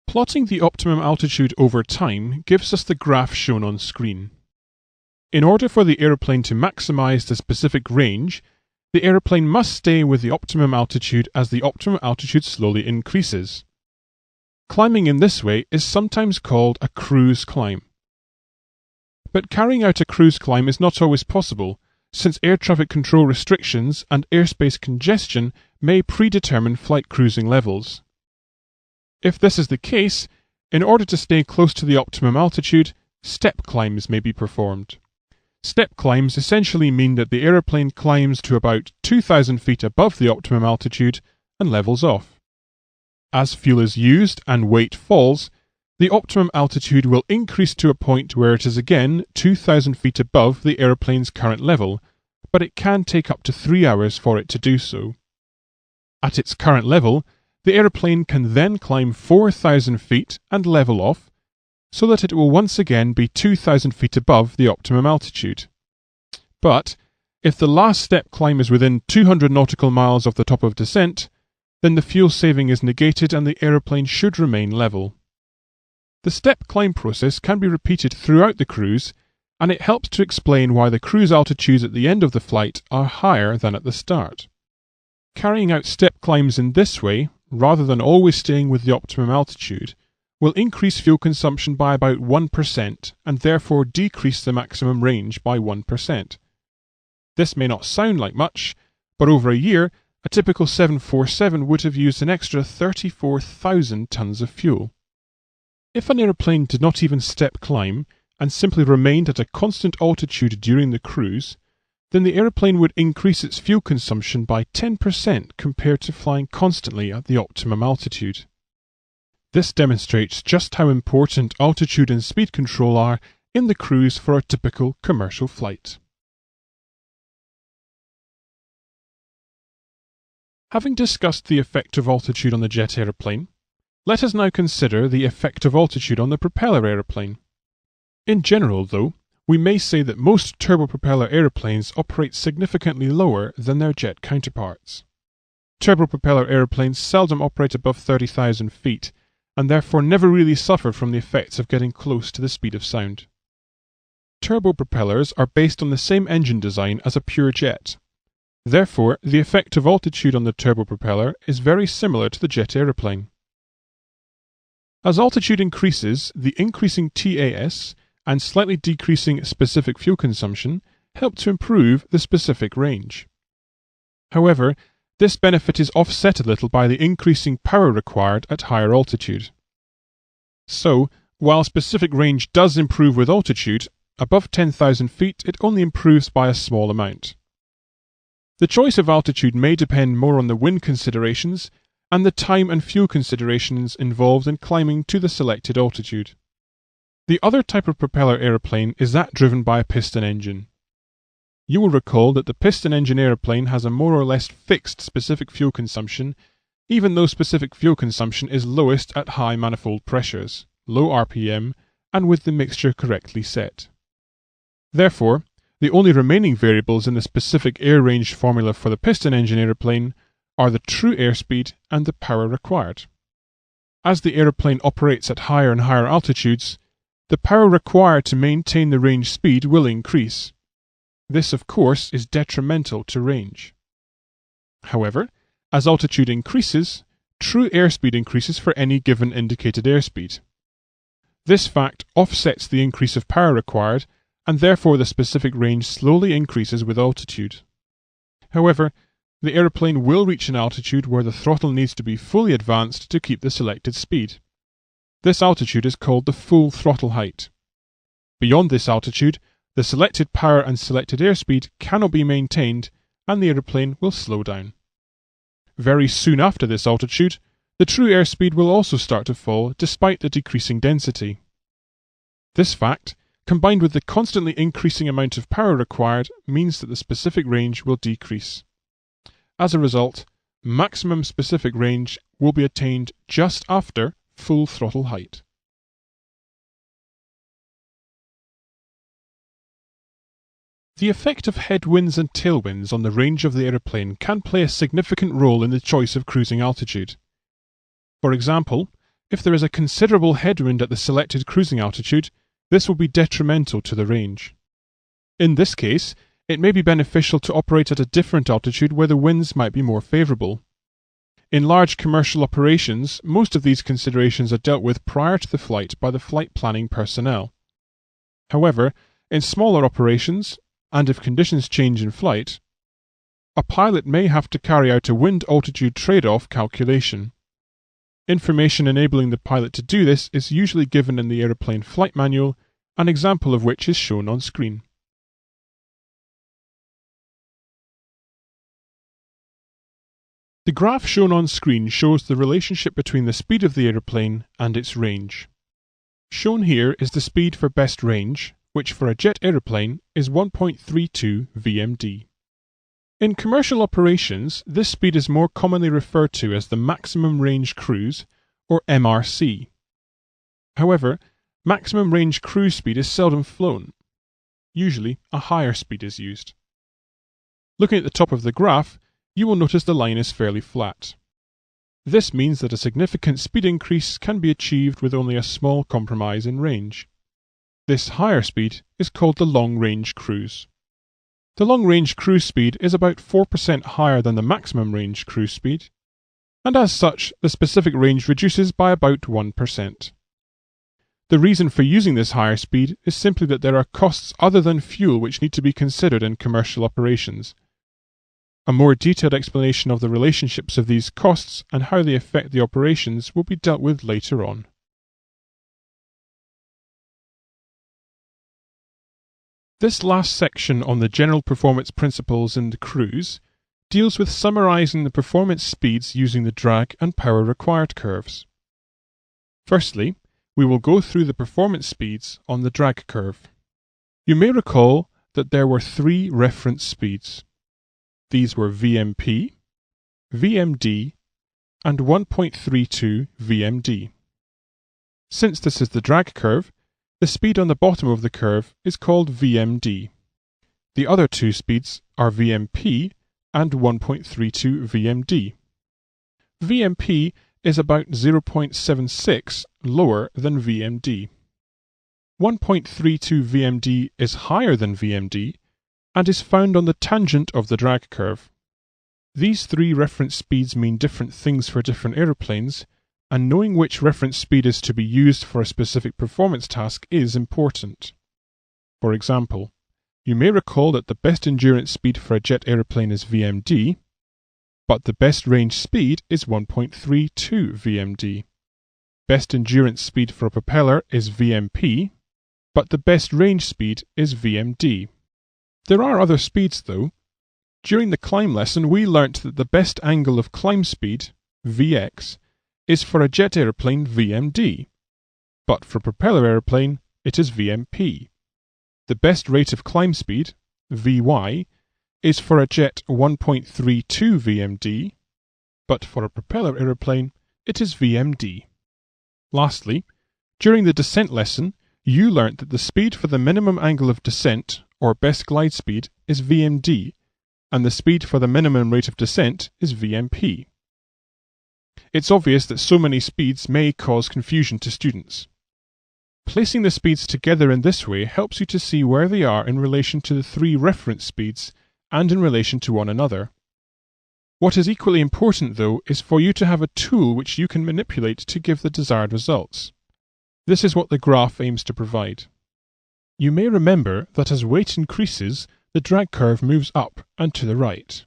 Plotting the optimum altitude over time gives us the graph shown on screen. In order for the aeroplane to maximize the specific range, the aeroplane must stay with the optimum altitude as the optimum altitude slowly increases. Climbing in this way is sometimes called a cruise climb. But carrying out a cruise climb is not always possible, since air traffic control restrictions and airspace congestion may predetermine flight cruising levels. If this is the case, in order to stay close to the optimum altitude, step climbs may be performed. Step climbs essentially mean that the aeroplane climbs to about 2,000 feet above the optimum altitude and levels off. As fuel is used and weight falls, the optimum altitude will increase to a point where it is again 2,000 feet above the aeroplane's current level, but it can take up to 3 hours for it to do so. At its current level, the aeroplane can then climb 4,000 feet and level off, so that it will once again be 2,000 feet above the optimum altitude. But if the last step climb is within 200 nautical miles of the top of descent, then the fuel saving is negated and the aeroplane should remain level. The step climb process can be repeated throughout the cruise, and it helps to explain why the cruise altitudes at the end of the flight are higher than at the start. Carrying out step climbs in this way, rather than always staying with the optimum altitude, will increase fuel consumption by about 1% and therefore decrease the maximum range by 1%. This may not sound like much, but over a year, a typical 747 would have used an extra 34,000 tons of fuel. If an aeroplane did not even step climb and simply remained at a constant altitude during the cruise, then the aeroplane would increase its fuel consumption by 10% compared to flying constantly at the optimum altitude. This demonstrates just how important altitude and speed control are in the cruise for a typical commercial flight. Having discussed the effect of altitude on the jet aeroplane, let us now consider the effect of altitude on the propeller aeroplane. In general, though, we may say that most turbopropeller aeroplanes operate significantly lower than their jet counterparts. Turbopropeller aeroplanes seldom operate above 30,000 feet, and therefore never really suffer from the effects of getting close to the speed of sound. Turbopropellers are based on the same engine design as a pure jet. Therefore, the effect of altitude on the turbopropeller is very similar to the jet aeroplane. As altitude increases, the increasing TAS and slightly decreasing specific fuel consumption help to improve the specific range. However, this benefit is offset a little by the increasing power required at higher altitude. So, while specific range does improve with altitude, above 10,000 feet it only improves by a small amount. The choice of altitude may depend more on the wind considerations and the time and fuel considerations involved in climbing to the selected altitude. The other type of propeller aeroplane is that driven by a piston engine. You will recall that the piston engine aeroplane has a more or less fixed specific fuel consumption, even though specific fuel consumption is lowest at high manifold pressures, low RPM, and with the mixture correctly set. Therefore, the only remaining variables in the specific air range formula for the piston engine aeroplane are the true airspeed and the power required. As the aeroplane operates at higher and higher altitudes, the power required to maintain the range speed will increase. This, of course, is detrimental to range. However, as altitude increases, true airspeed increases for any given indicated airspeed. This fact offsets the increase of power required, and therefore the specific range slowly increases with altitude. However, the aeroplane will reach an altitude where the throttle needs to be fully advanced to keep the selected speed. This altitude is called the full throttle height. Beyond this altitude, the selected power and selected airspeed cannot be maintained, and the aeroplane will slow down. Very soon after this altitude, the true airspeed will also start to fall despite the decreasing density. This fact, combined with the constantly increasing amount of power required, means that the specific range will decrease. As a result, maximum specific range will be attained just after full throttle height. The effect of headwinds and tailwinds on the range of the aeroplane can play a significant role in the choice of cruising altitude. For example, If there is a considerable headwind at the selected cruising altitude, this will be detrimental to the range. In this case, it may be beneficial to operate at a different altitude where the winds might be more favourable. In large commercial operations, most of these considerations are dealt with prior to the flight by the flight planning personnel. However, in smaller operations, and if conditions change in flight, a pilot may have to carry out a wind-altitude trade-off calculation. Information enabling the pilot to do this is usually given in the aeroplane flight manual, an example of which is shown on screen. The graph shown on screen shows the relationship between the speed of the aeroplane and its range. Shown here is the speed for best range, which for a jet aeroplane is 1.32 VMD. In commercial operations, this speed is more commonly referred to as the maximum range cruise, or MRC. However, maximum range cruise speed is seldom flown. Usually, a higher speed is used. Looking at the top of the graph, you will notice the line is fairly flat. This means that a significant speed increase can be achieved with only a small compromise in range. This higher speed is called the long-range cruise. The long-range cruise speed is about 4% higher than the maximum range cruise speed, and as such, the specific range reduces by about 1%. The reason for using this higher speed is simply that there are costs other than fuel which need to be considered in commercial operations. A more detailed explanation of the relationships of these costs and how they affect the operations will be dealt with later on. This last section on the general performance principles in the cruise deals with summarizing the performance speeds using the drag and power required curves. Firstly, we will go through the performance speeds on the drag curve. You may recall that there were three reference speeds. These were VMP, VMD, and 1.32 VMD. Since this is the drag curve, the speed on the bottom of the curve is called VMD. The other two speeds are VMP and 1.32 VMD. VMP is about 0.76 lower than VMD. 1.32 VMD is higher than VMD and is found on the tangent of the drag curve. These three reference speeds mean different things for different aeroplanes, and knowing which reference speed is to be used for a specific performance task is important. For example, you may recall that the best endurance speed for a jet aeroplane is VMD, but the best range speed is 1.32 VMD. Best endurance speed for a propeller is VMP, but the best range speed is VMD. There are other speeds though. During the climb lesson we learnt that the best angle of climb speed, Vx, is for a jet aeroplane VMD, but for a propeller aeroplane it is VMP. The best rate of climb speed, Vy, is for a jet 1.32 VMD, but for a propeller aeroplane it is VMD. Lastly, during the descent lesson you learnt that the speed for the minimum angle of descent, or best glide speed, is VMD, and the speed for the minimum rate of descent is VMP. It's obvious that so many speeds may cause confusion to students. Placing the speeds together in this way helps you to see where they are in relation to the three reference speeds and in relation to one another. What is equally important though is for you to have a tool which you can manipulate to give the desired results. This is what the graph aims to provide. You may remember that as weight increases, the drag curve moves up and to the right.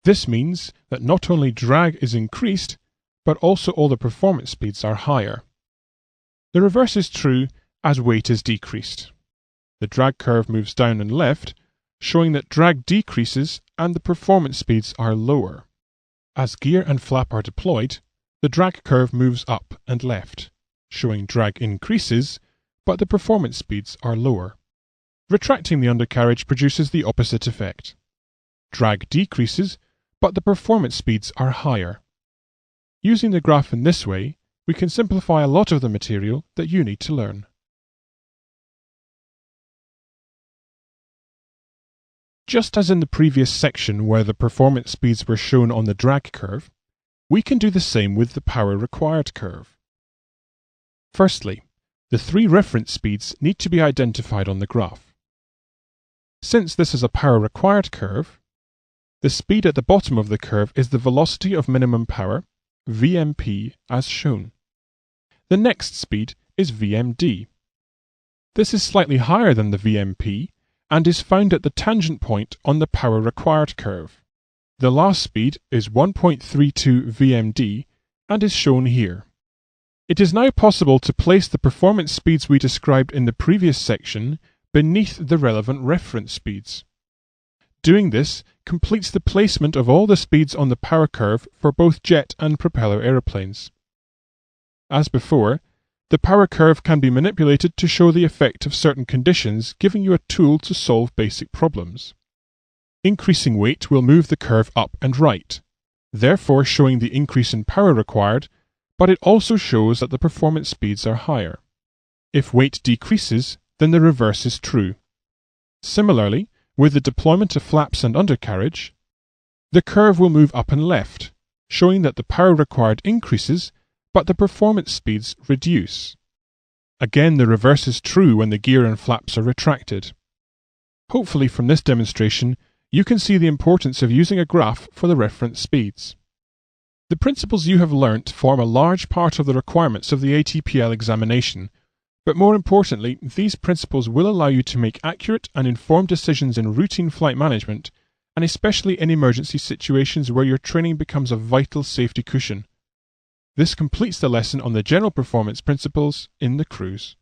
This means that not only drag is increased, but also all the performance speeds are higher. The reverse is true as weight is decreased. The drag curve moves down and left, showing that drag decreases and the performance speeds are lower. As gear and flap are deployed, the drag curve moves up and left, showing drag increases, but the performance speeds are lower. Retracting the undercarriage produces the opposite effect. Drag decreases, but the performance speeds are higher. Using the graph in this way, we can simplify a lot of the material that you need to learn. Just as in the previous section where the performance speeds were shown on the drag curve, we can do the same with the power required curve. Firstly, the three reference speeds need to be identified on the graph. Since this is a power required curve, the speed at the bottom of the curve is the velocity of minimum power, VMP, as shown. The next speed is VMD. This is slightly higher than the VMP and is found at the tangent point on the power required curve. The last speed is 1.32 VMD and is shown here. It is now possible to place the performance speeds we described in the previous section beneath the relevant reference speeds. Doing this completes the placement of all the speeds on the power curve for both jet and propeller aeroplanes. As before, the power curve can be manipulated to show the effect of certain conditions, giving you a tool to solve basic problems. Increasing weight will move the curve up and right, therefore showing the increase in power required, but it also shows that the performance speeds are higher. If weight decreases, then the reverse is true. Similarly, with the deployment of flaps and undercarriage, the curve will move up and left, showing that the power required increases, but the performance speeds reduce. Again, the reverse is true when the gear and flaps are retracted. Hopefully from this demonstration, you can see the importance of using a graph for the reference speeds. The principles you have learnt form a large part of the requirements of the ATPL examination, but more importantly, these principles will allow you to make accurate and informed decisions in routine flight management, and especially in emergency situations where your training becomes a vital safety cushion. This completes the lesson on the general performance principles in the cruise.